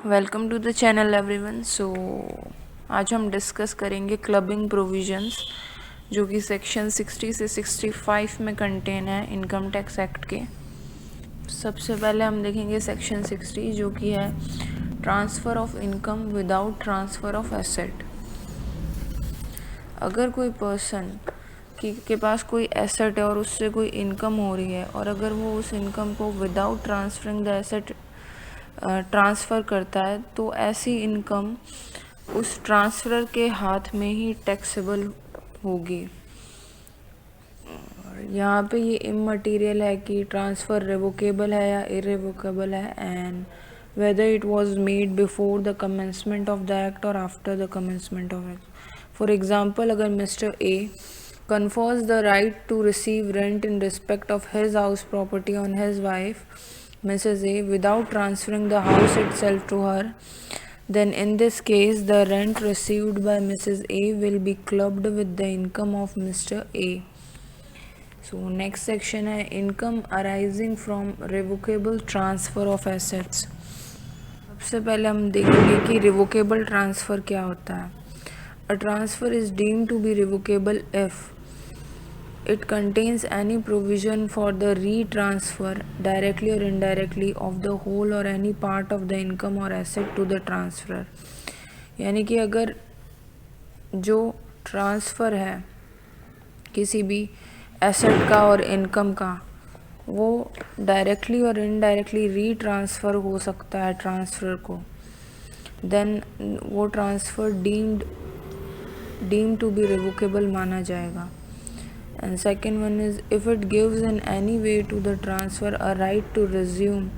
Welcome to the channel everyone. आज हम discuss करेंगे क्लबिंग प्रोविजंस जो कि सेक्शन 60 से 65 में कंटेन है इनकम टैक्स एक्ट के। सबसे पहले हम देखेंगे सेक्शन 60 जो कि है transfer of income without transfer of asset. अगर कोई पर्सन के पास कोई एसेट है और उससे कोई इनकम हो रही है और अगर वो उस इनकम को without transferring the asset transfer करता है तो ऐसी इनकम उस ट्रांसफ़र के हाथ में ही टैक्सेबल होगी। यहाँ पे ये इममटीरियल है कि ट्रांसफ़र रिवोकेबल है या इरिवोकेबल है and whether it was made before the commencement of the act or after the commencement of act. For example, अगर Mr. A confers the right to receive rent in respect of his house property on his wife Mrs. A without transferring the house itself to her, then in this case the rent received by Mrs. A will be clubbed with the income of Mr. A. So next section है income arising from revocable transfer of assets. सबसे पहले हम देखेंगे कि revocable transfer क्या होता है। A transfer is deemed to be revocable if it contains any provision for the retransfer directly और इनडायरेक्टली ऑफ द होल और any part of the income और एसेट टू द ट्रांसफ़र। यानी कि अगर जो ट्रांसफ़र है किसी भी एसेट का और इनकम का वो डायरेक्टली और इनडायरेक्टली री ट्रांसफ़र हो सकता है ट्रांसफ़र को, देन वो transfer deemed to be revocable माना जाएगा। And second one is if it gives in any way to the transfer a right to resume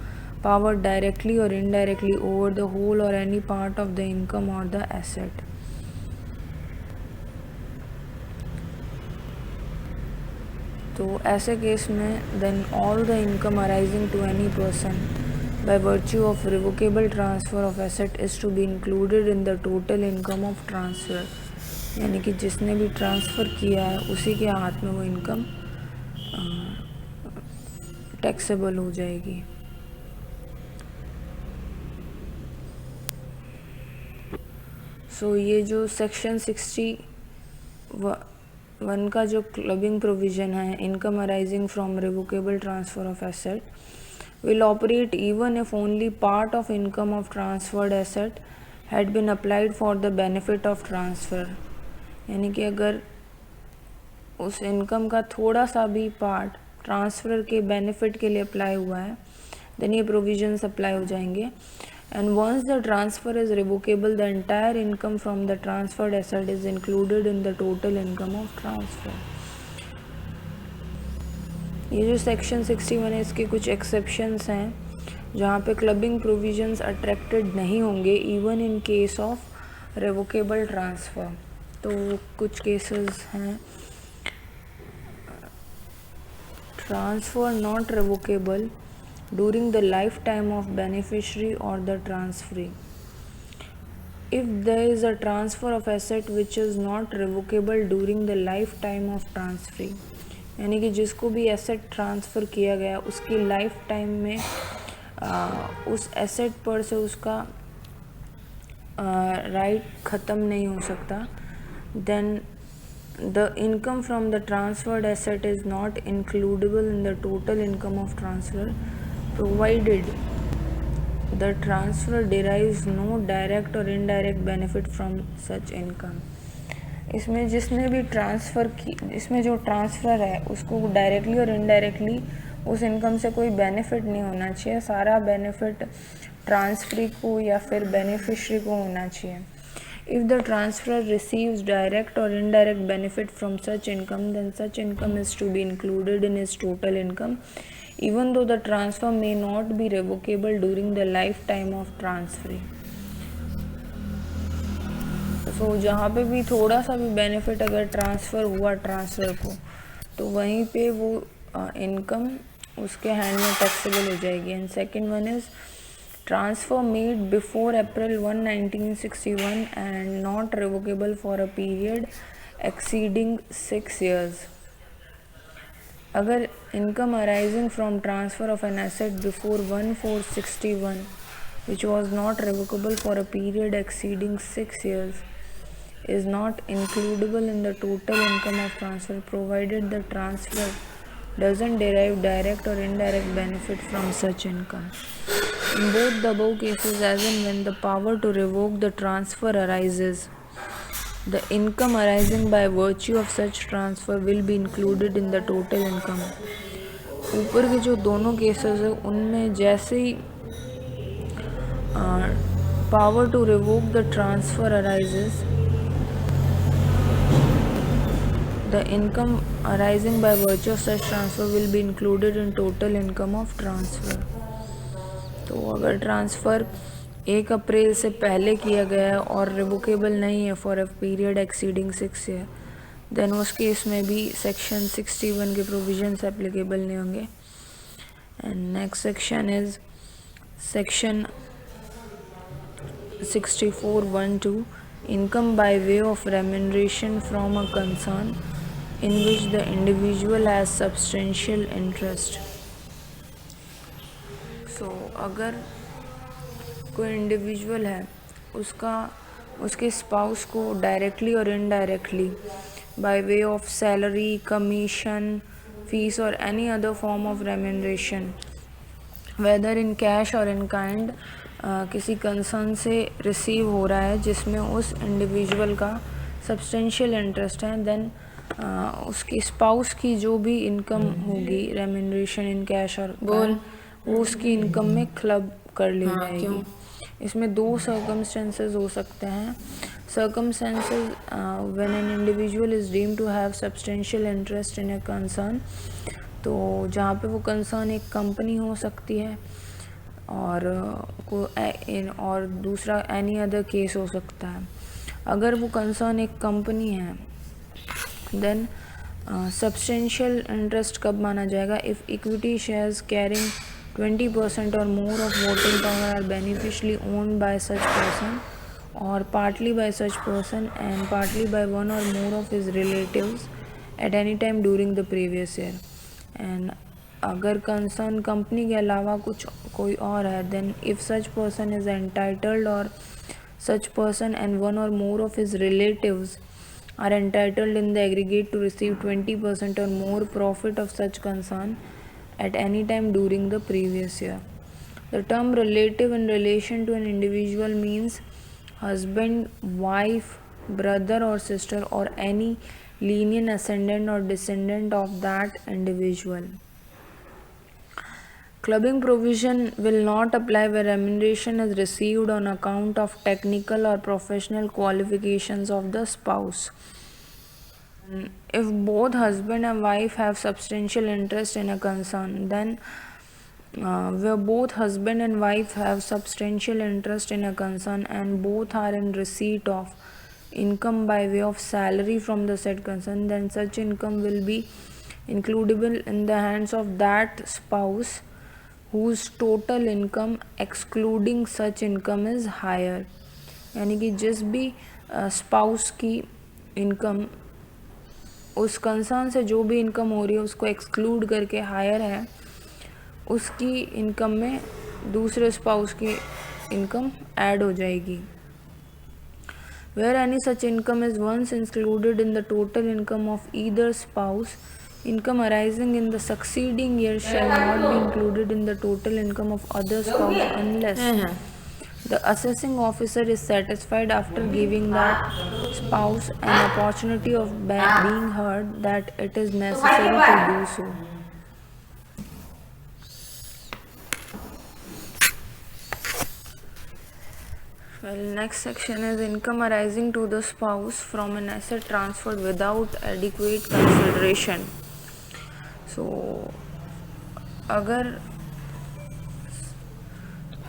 power directly और इनडायरेक्टली ओवर द होल और any part of the income और the asset. तो ऐसे case में then all the income arising to any person by virtue of revocable transfer of asset is to be included in the total income of transfer. यानी कि जिसने भी transfer किया है उसी के हाथ में वो इनकम टैक्सेबल हो जाएगी। सो ये जो सेक्शन 61 का जो क्लबिंग प्रोविज़न है income arising from revocable transfer of asset will operate even if only part of income of transferred asset had been applied for the benefit of transfer। यानी कि अगर उस इनकम का थोड़ा सा भी पार्ट ट्रांसफ़र के बेनिफिट के लिए अप्लाई हुआ है देन ये प्रोविजंस अप्लाई हो जाएंगे। And once the transfer is revocable the entire income from the transferred asset is included in the total income of transfer. ये जो सेक्शन 61 है इसके कुछ एक्सेप्शंस हैं जहाँ पे क्लबिंग प्रोविजंस अट्रैक्टेड नहीं होंगे even in case of revocable transfer. तो कुछ केसेस हैं transfer not revocable during the lifetime of beneficiary और the transferee. If there is a transfer of asset which is not revocable during the lifetime of transferee, यानी कि जिसको भी asset transfer किया गया उसकी life time में उस एसेट पर से उसका राइट ख़त्म नहीं हो सकता, then the income from the transferred asset is not includable in the total income of transfer provided the transfer derives no direct और indirect benefit from such income. इसमें जिसने भी ट्रांसफ़र की इसमें जो ट्रांसफ़र है उसको डायरेक्टली और इनडायरेक्टली उस इनकम से कोई बेनिफिट नहीं होना चाहिए, सारा बेनिफिट ट्रांसफरी को या फिर बेनिफिशरी को होना चाहिए। If the transfer receives direct और indirect benefit from such income then such income is to be included in his total income even though the transfer may not be revocable during the lifetime of transferee। सो जहाँ पे भी थोड़ा सा भी benefit अगर transfer हुआ transfer को तो वहीं पे वो इनकम उसके हैंड में टैक्सेबल हो जाएगी। And second one is transfer made before April 1, 1961 and not revocable for a period exceeding 6 years। अगर income arising from transfer of an asset before 1/4/61 which was not revocable for a period exceeding 6 years, is not includable in the total income of transfer provided the transfer doesn't derive direct or indirect benefit from such income. In both the above cases, as and when the power to revoke the transfer arises, the income arising by virtue of such transfer will be included in the total income. ऊपर के जो दोनों cases है उनमें जैसे ही power to revoke the transfer arises, the income arising by virtue of such transfer will be included in total income of transfer. तो अगर transfer 1 अप्रैल से पहले किया गया है और रिवोकेबल नहीं है for a period exceeding 6 year, then उस केस में भी सेक्शन 61 के प्रोविजंस एप्लीकेबल नहीं होंगे. And next section is section 64(1)(2), income by way of remuneration from a concern in which the individual has substantial interest. So अगर कोई individual है उसके स्पाउस को डायरेक्टली और indirectly by way of salary, commission, fees और any other form of remuneration, whether in cash और in kind, किसी concern से रिसीव हो रहा है जिसमें उस इंडिविजुअल का सब्सटेंशियल इंटरेस्ट है, देन उसकी स्पाउस की जो भी इनकम होगी रेम्यूनरेशन इन कैश और वो उसकी इनकम में क्लब कर ली जाएगी. इसमें 2 सर्कमस्टेंसेस हो सकते हैं. Circumstances when an individual is deemed to have substantial interest in a concern, तो जहाँ पे वो कंसर्न एक कंपनी हो सकती है और दूसरा एनी अदर केस हो सकता है. अगर वो कंसर्न एक कंपनी है देन सब्सटेंशियल इंटरेस्ट कब माना जाएगा? If equity shares carrying 20% or more of voting power are beneficially owned by such person or partly by such person and partly by one or more of his relatives at any time during the previous year. And अगर concern company के अलावा कोई और है, then if such person is entitled or such person and one or more of his relatives are entitled in the aggregate to receive 20% or more profit of such concern at any time during the previous year. The term relative in relation to an individual means husband, wife, brother or sister or any lineal ascendant or descendant of that individual. Clubbing provision will not apply where remuneration is received on account of technical or professional qualifications of the spouse. If both husband and wife have substantial interest in a concern, then where both husband and wife have substantial interest in a concern and both are in receipt of income by way of salary from the said concern, then such income will be includable in the hands of that spouse whose total income excluding such income is higher. यानी कि जिस भी spouse की income उस concern से जो भी income हो रही है उसको एक्सक्लूड करके हायर है, उसकी इनकम में दूसरे स्पाउस की इनकम ऐड हो जाएगी. Where any such income is once included in the total income of either spouse, income arising in the succeeding year shall not be included in the total income of other spouse unless the assessing officer is satisfied after giving that spouse an opportunity of being heard that it is necessary to do so. Well, next section is income arising to the spouse from an asset transferred without adequate consideration. So, अगर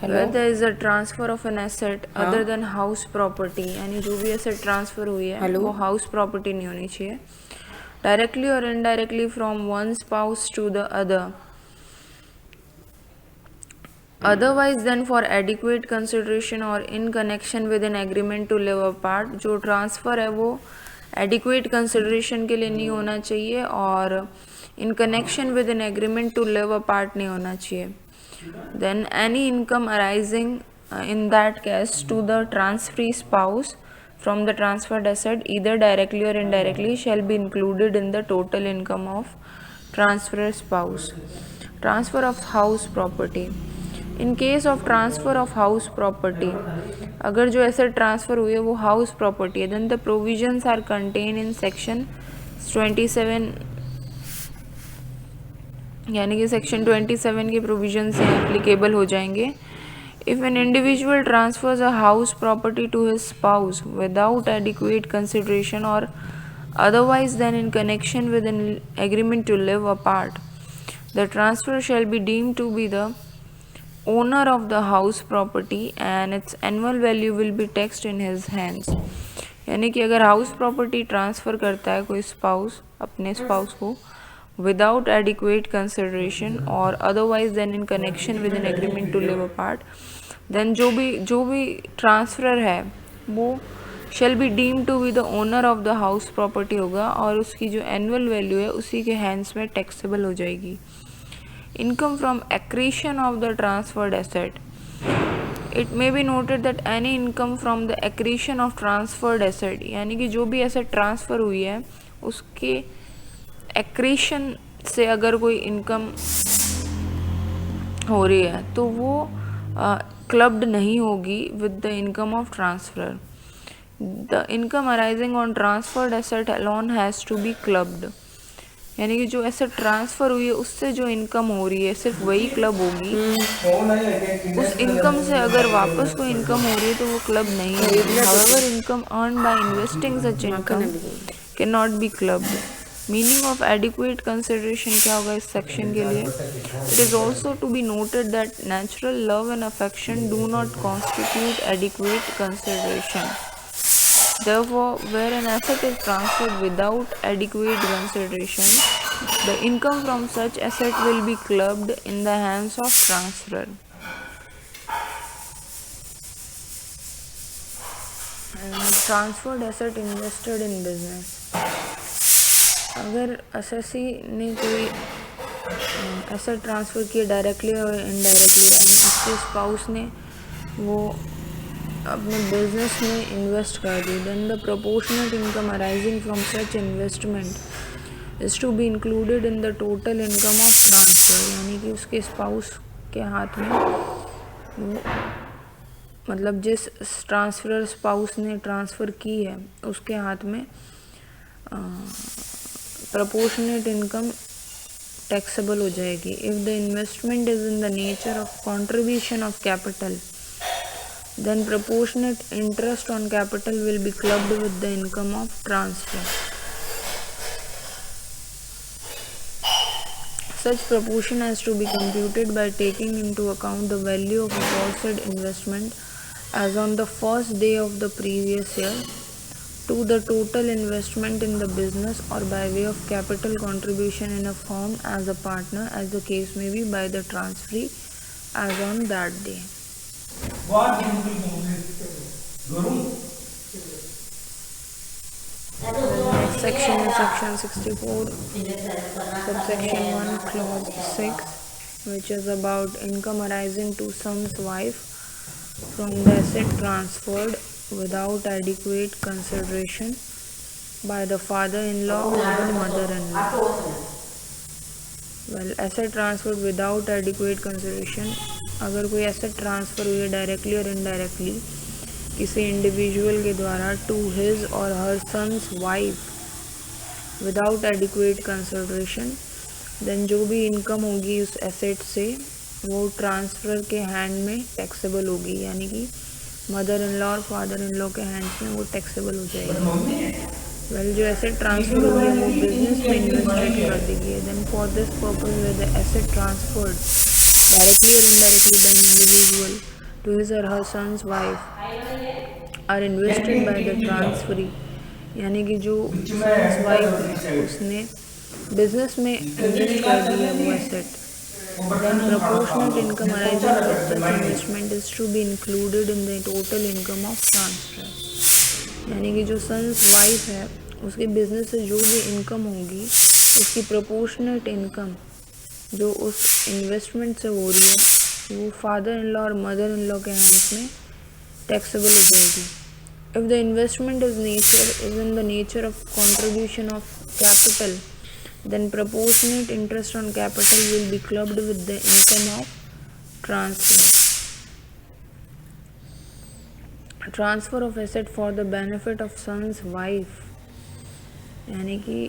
where there is a transfer of an asset other than house property, यानी जो भी asset transfer हुई है वो house property नहीं होनी चाहिए, directly or indirectly from one spouse to the other. Otherwise then for adequate consideration or in connection with an agreement to live apart, जो transfer है वो adequate consideration के लिए नहीं होना चाहिए और in connection with an agreement to live apart नहीं होना चाहिए. Then any income arising in that case to the transferee spouse from the transferred asset, either directly or indirectly, shall be included in the total income of transferred spouse. Transfer of house property. In case of transfer of house property, अगर जो asset transfer हुई है वो house property है, then the provisions are contained in section 27, यानी कि section 27 के provision से एप्लीकेबल हो जाएंगे. If an individual transfers a house property to his spouse without adequate consideration or otherwise than in connection with an agreement to live apart, the transfer shall be deemed to be the owner of the house property and its annual value will be taxed in his hands. यानी कि अगर house property transfer करता है कोई spouse अपने spouse को without adequate consideration or otherwise than in connection with an agreement to live apart, then जो भी ट्रांसफ़र है वो shall be deemed to be the owner of the house property होगा और उसकी जो एनुअल वैल्यू है उसी के हैंड्स में टैक्सेबल हो जाएगी. Income from accretion of the transferred asset. It may be noted that any income from the accretion of transferred asset, यानी कि जो भी एसेट ट्रांसफ़र हुई है उसके एक्रीशन से अगर कोई इनकम हो रही है तो वो क्लब्ड नहीं होगी with the income of transfer. The income arising on transferred asset alone has to be clubbed, यानी कि जो एसेट ट्रांसफ़र हुई है उससे जो इनकम हो रही है सिर्फ वही क्लब होगी. उस इनकम से अगर वापस कोई इनकम हो रही है तो वो क्लब नहीं होगी. However income earn by investing such income can not be clubbed. Meaning of adequate consideration क्या होगा इस सेक्शन के लिए? It is also to be noted that natural love and affection do not constitute adequate consideration. Therefore, where an asset is transferred without adequate consideration, the income from such asset will be clubbed in the hands of transferor. And transferred asset invested in business. अगर assessee ने कोई asset transfer किया directly और indirectly, यानी उसके spouse ने वो अपने बिजनेस में इन्वेस्ट कर दी, then the proportionate income arising from such investment is to be included in the total income of transfer. यानी कि उसके स्पाउस के हाथ में वो मतलब जिस ट्रांसफ़र स्पाउस ने ट्रांसफ़र की है उसके हाथ में प्रोपोर्शनेट इनकम टैक्सेबल हो जाएगी. If the investment is in the nature of contribution of capital, then proportionate interest on capital will be clubbed with the income of transfer. Such proportion has to be computed by taking into account the value of aforesaid investment as on the first day of the previous year to the total investment in the business or by way of capital contribution in a firm as a partner, as the case may be, by the transferee as on that day. Next section is section 64, subsection 1, clause 6, which is about income arising to son's wife from the asset transferred without adequate consideration by the father-in-law or the mother-in-law. Well, asset transferred without adequate consideration, अगर कोई asset transfer हुई है directly और indirectly किसी individual के द्वारा to his और her sons wife without adequate consideration, then जो भी इनकम होगी उस एसेट से वो ट्रांसफ़र के हैंड में टैक्सेबल होगी, यानी कि मदर इन लॉ और फादर इन लॉ के हैंड्स में वो टैक्सेबल हो जाएगी. वेल, जो एसेट ट्रांसफ़र हुई है वो बिजनेस में इन्वेस्टमेंट कर दी गई है. Then for this purpose where the asset transferred directly or indirectly by an individual to his or her son's wife are invested by the transferee, यानी कि जो son's wife है उसने बिजनेस में इन्वेस्ट कर दी है वो asset. then proportionate income arising from such investment is to be included in the total income of transfer. यानी कि जो son's wife है उसके बिजनेस से जो भी इनकम होगी उसकी प्रोपोर्शनेट इनकम जो उस इन्वेस्टमेंट से हो रही है वो फादर इन लॉ और मदर इन लॉ के हैंड्स में टैक्सेबल हो जाएगी. If the investment is in the nature of contribution of capital, then proportionate interest on capital will be clubbed with the income of transfer. Transfer of asset for the benefit of son's wife, यानी कि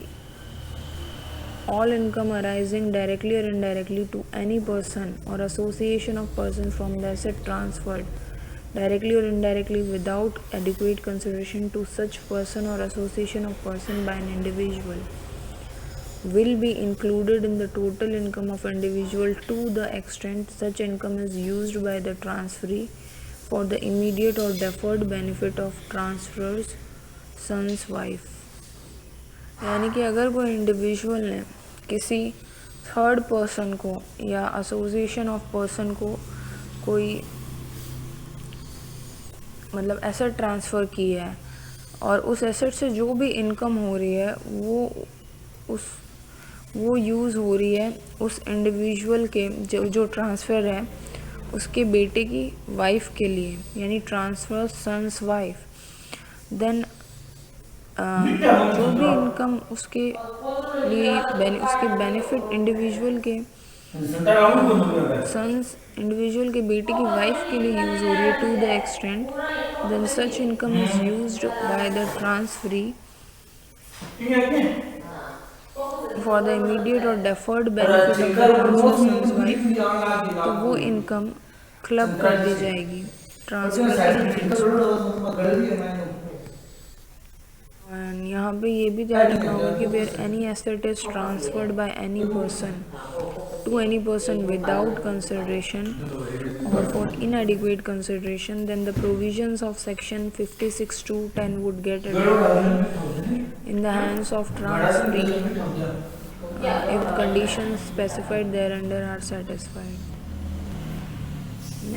all income arising directly or indirectly to any person or association of persons from the asset transferred directly or indirectly without adequate consideration to such person or association of person by an individual will be included in the total income of individual to the extent such income is used by the transferee for the immediate or deferred benefit of transferor's son's wife. यानी कि अगर कोई individual ने किसी third person को या association of person को कोई मतलब एसेट ट्रांसफ़र की है और उस एसेट से जो भी इनकम हो रही है वो यूज़ हो रही है उस इंडिविजुअल के जो ट्रांसफ़र है उसके बेटे की वाइफ के लिए, यानी ट्रांसफ़र सन्स वाइफ, देन जो भी इनकम उसके लिए उसके बेनिफिट इंडिविजुअल के सन्स इंडिविजुअल के बेटे की वाइफ के लिए यूज़ हो रही है to the extent then such income is used by the transferee for the immediate और deferred benefit of the transfer sons wife, तो वो इनकम क्लब कर दी जाएगी ट्रांसफर के हैंड्स में. एंड यहाँ पे ये भी ध्यान रखना होगा कि where any asset is transferred by any person to any person without consideration or for inadequate consideration, then the provisions of section 56(2)(10) would get adopted in the hands of transferee if the conditions specified thereunder are satisfied.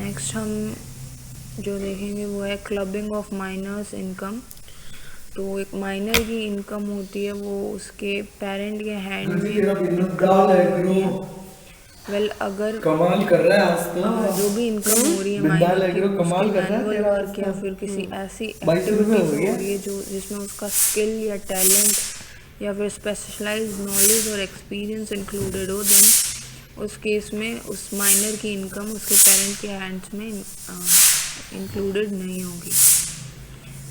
Next हम जो देखेंगे वो है clubbing of minors income. तो एक minor की income होती है वो उसके पेरेंट के हैंड में अगर कमाल कर रहा है आज तो जो भी इनकम हो रही है माइनर की उसकी मैनुअल वर्क या फिर किसी ऐसी एक्टिविटी हो रही है जो जिसमें उसका स्किल या टैलेंट या फिर स्पेशलाइज्ड नॉलेज और एक्सपीरियंस इंक्लूडेड हो, देन उस केस में उस माइनर की इनकम उसके पेरेंट के हैंड्स में इंक्लूडेड नहीं होगी.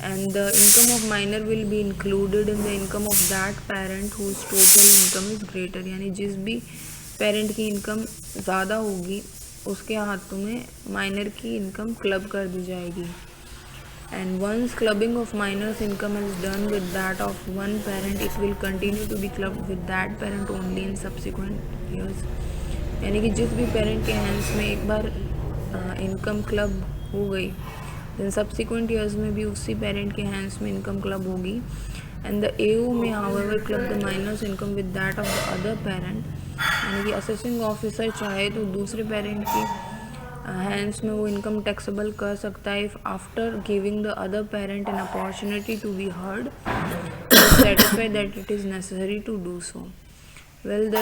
And the income of minor will be included in the income of that parent whose total income is greater. यानी जिस भी पेरेंट की इनकम ज़्यादा होगी उसके हाथों में माइनर की इनकम क्लब कर दी जाएगी. And once clubbing of minor's income is done with that of one parent, it will continue to be clubbed with that parent only in subsequent years. यानी कि जिस भी पेरेंट के हैंड्स में एक बार इनकम क्लब हो गई देन सब्सिक्वेंट ईयर्स में भी उसी पेरेंट के हैंड्स में इनकम क्लब होगी. एंड द एओ में however club the minor's income with that of the other parent, यानी कि असेसिंग ऑफिसर चाहे तो दूसरे पेरेंट की हैंड्स में वो इनकम टैक्सेबल कर सकता है if after giving the other parent an opportunity to be heard satisfy that it is necessary to do so. Well the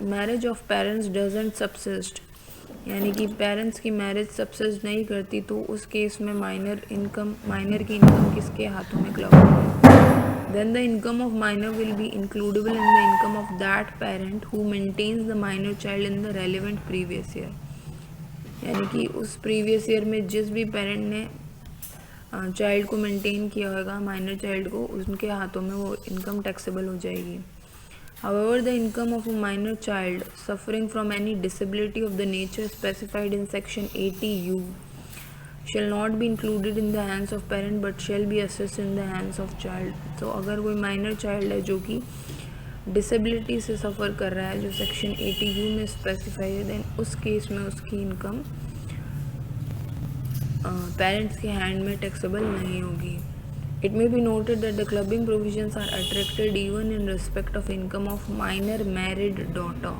marriage of parents doesn't subsist, यानी कि पेरेंट्स की marriage subsist नहीं करती तो उस केस में माइनर की income किसके हाथों में क्लब होगी. Then the income of minor will be includable in the income of that parent who maintains the minor child in the relevant previous year, यानी कि उस प्रीवियस ईयर में जिस भी पेरेंट ने चाइल्ड को मेंटेन किया होगा माइनर चाइल्ड को उनके हाथों में वो इनकम टैक्सेबल हो जाएगी. However, the income of a minor child suffering from any disability of the nature specified in section 80(u) shall not be included in the hands of parent but shall be assessed in the hands of child. तो अगर कोई minor child है जो कि disability से सफ़र कर रहा है जो सेक्शन 80(u) में स्पेसिफाई है, देन उस केस में उसकी इनकम पेरेंट्स के हैंड में टैक्सेबल नहीं होगी. It may be noted that the clubbing provisions are attracted even in respect of income of minor married daughter.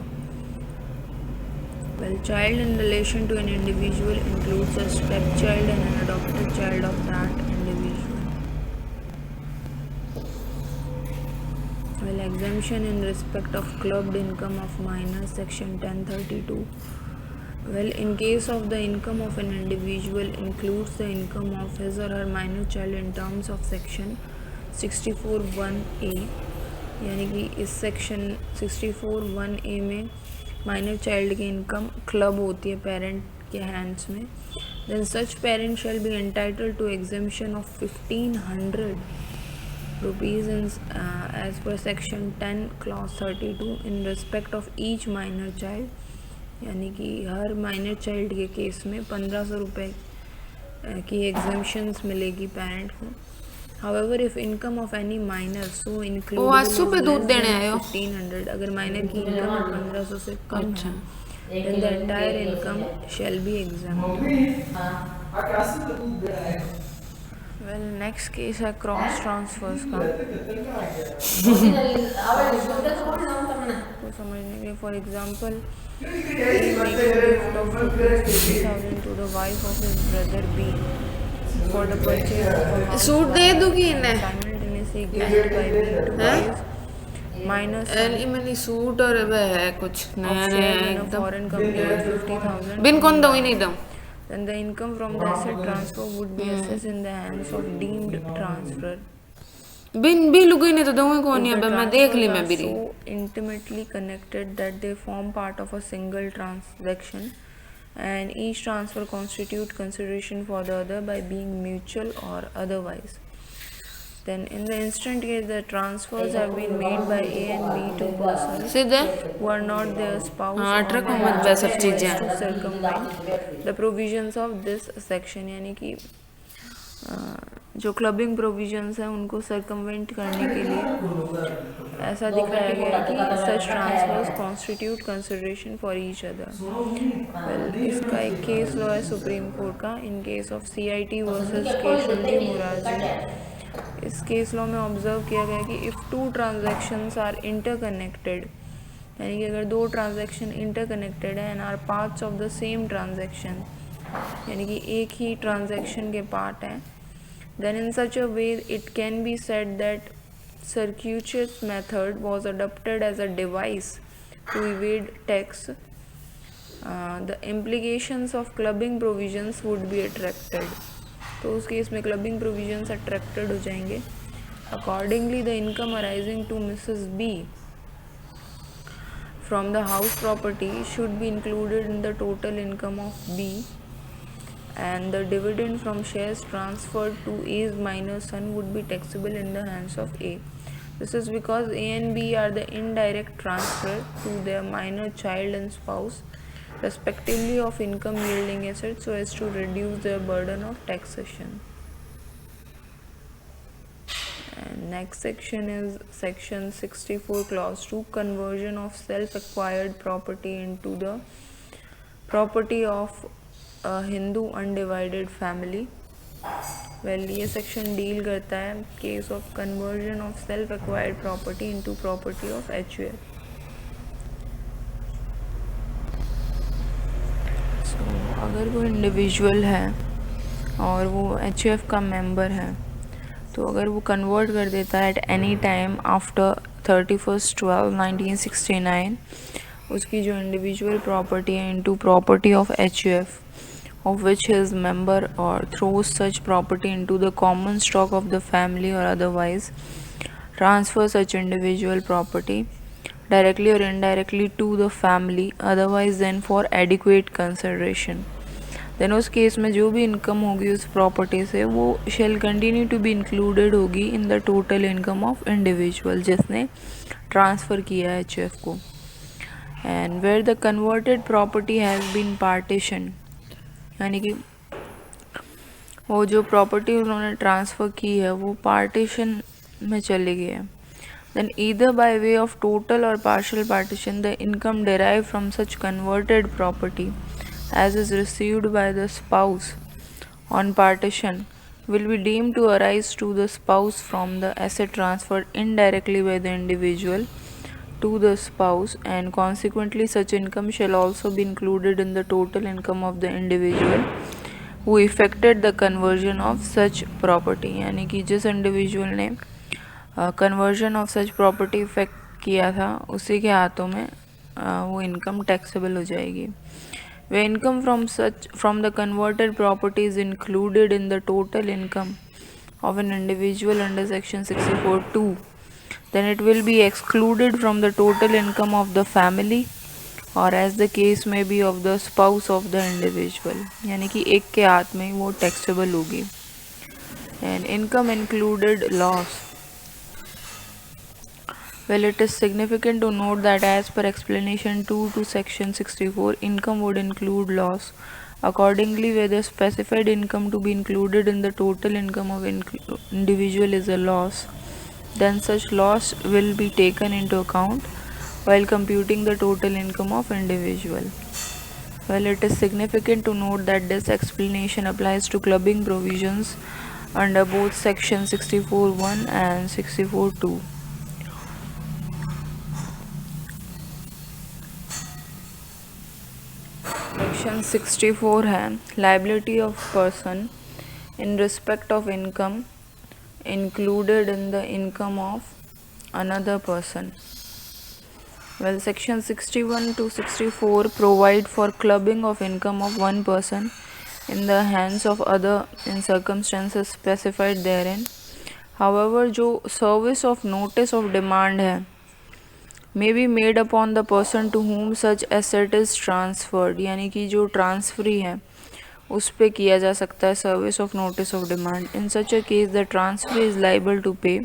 Well, child in relation to an individual includes a stepchild and an adopted child of that individual. Well, exemption in respect of clubbed income of minors, section 1032 Well, in case of the income of an individual includes the income of his or her minor child in terms of section 64(1)(a, यानी कि इस section 64(1)(a में minor child की income club होती है parent के hands में, then such parent shall be entitled to exemption of 1500 rupees as per section 10 clause 32 in respect of each minor child, यानी कि हर माइनर चाइल्ड के केस में 1500 रुपये की एग्जम्पशंस मिलेगी पेरेंट को. However, if income of any minor so included वो आंसू पे is दूध less देने than आए हो? 1500, अगर माइनर की इनकम 1500 से कम है, then the entire income shall be exempt. Well, next case है क्रॉस ट्रांसफर्स का. को समझने के लिए for example make a gift of rupees 50,000 to the wife of his brother B for the purchase of a house. Suit दे दूंगी इन्हें. Simultaneously gift by being to wife minus एली मैंने सूट और वह है कुछ नया of नया share in a एकदम. foreign company of 50,000. बिन कौन दूँ ही नहीं दूँ. Then the income from the asset transfer would be assessed in the hands of deemed transferor. बिन भी लुक ही नहीं तो दूँ कौन If है. the मैं देख ली transfers मैं are भी. so intimately connected that they form part of a single transaction and each transfer constitute consideration for the other by being mutual or otherwise, then in the instant case the transfers have been made by A and B to persons सीधे. who are not their spouse हाँ or truck their मत वह सब so as चीजें. to circumvent the provisions of this section, यानी कि जो clubbing provisions हैं उनको सर्कमवेंट करने के लिए ऐसा दिखाया गया है कि such transfers constitute consideration for each other. Well, इसका एक केस लॉ है सुप्रीम कोर्ट का in case of CIT versus Keshavji Murarji. इस केस लॉ में ऑब्जर्व किया गया कि if two transactions are interconnected, यानी कि अगर दो ट्रांजैक्शन इंटरकनेक्टेड है and are parts of the same transaction, यानी कि एक ही ट्रांजैक्शन के पार्ट हैं, then in such a way it can be said that circuitous method was adopted as a device to evade tax. The implications of clubbing provisions would be attracted. तो उस case में clubbing provisions attracted हो जाएंगे. Accordingly, the income arising to Mrs. B from the house property should be included in the total income of B, and the dividend from shares transferred to A's minor son would be taxable in the hands of A. This is because A and B are the indirect transfer to their minor child and spouse respectively of income yielding assets so as to reduce their burden of taxation. And next section is section 64 clause 2, conversion of self-acquired property into the property of a Hindu undivided family. Well, ये section deal करता है case of conversion of self acquired property into property of HUF. सो अगर वो individual है और वो HUF का member है, तो अगर वो कन्वर्ट कर देता है एट एनी टाइम आफ्टर 31/12/1969 उसकी जो इंडिविजुअल प्रॉपर्टी है into property of HUF of which he is member, or throws such property into the common stock of the family or otherwise transfer such individual property directly or indirectly to the family otherwise than for adequate consideration, then उस case में जो भी income होगी उस property से वो shall continue to be included होगी in the total income of individual जिसने ट्रांसफ़र किया है HUF को. And where the converted property has been partitioned, यानी कि वो जो प्रॉपर्टी उन्होंने ट्रांसफ़र की है वो पार्टीशन में चली गई है, then either by way of total और partial partition the income derive from such converted property as is received by the spouse on partition will be deemed to arise to the spouse from the asset transferred indirectly by the individual to the spouse, and consequently such income shall also be included in the total income of the individual who effected the conversion of such property. यानी कि जिस individual ने conversion of such property effect किया था उसी के हाथों में वो इनकम टैक्सेबल हो जाएगी. where income from the converted property is included in the total income of an individual under section 64(2), then it will be excluded from the total income of the family और as the case may be of the spouse of the individual, यानी कि एक के हाथ में वो taxable होगी. And income included loss. Well, it is significant to note that as per explanation 2 to section 64, income would include loss. Accordingly, where the specified income to be included in the total income of individual is a loss, then such loss will be taken into account while computing the total income of individual. Well, it is significant to note that this explanation applies to clubbing provisions under both section 64(1) and 64(2). Section 64 है liability of person in respect of income included in the income of another person. Well, section 61 to 64 provide for clubbing of income of one person in the hands of other in circumstances specified therein. However, जो service of notice of demand है may be made upon the person to whom such asset is transferred, यानी कि जो transferee है उस पे किया जा सकता है service of notice of demand. In such a case the transfer is liable to pay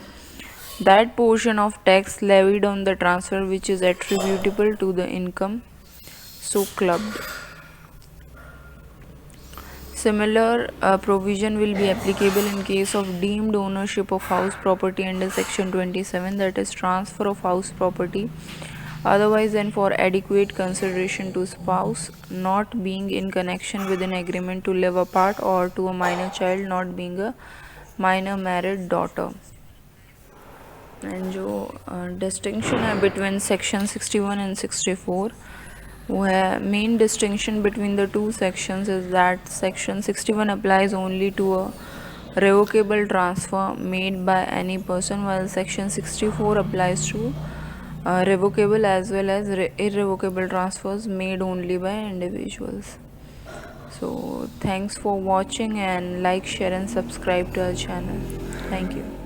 that portion of tax levied on the transfer which is attributable to the income so clubbed. Similar provision will be applicable in case of deemed ownership of house property under section 27, that is transfer of house property otherwise than for adequate consideration to spouse not being in connection with an agreement to live apart or to a minor child not being a minor married daughter. And जो distinction है between section 61 and 64, वो है main distinction between the two sections is that section 61 applies only to a revocable transfer made by any person, while section 64 applies to revocable as well as irrevocable transfers made only by individuals. So thanks for watching and like, share and subscribe to our channel. Thank you.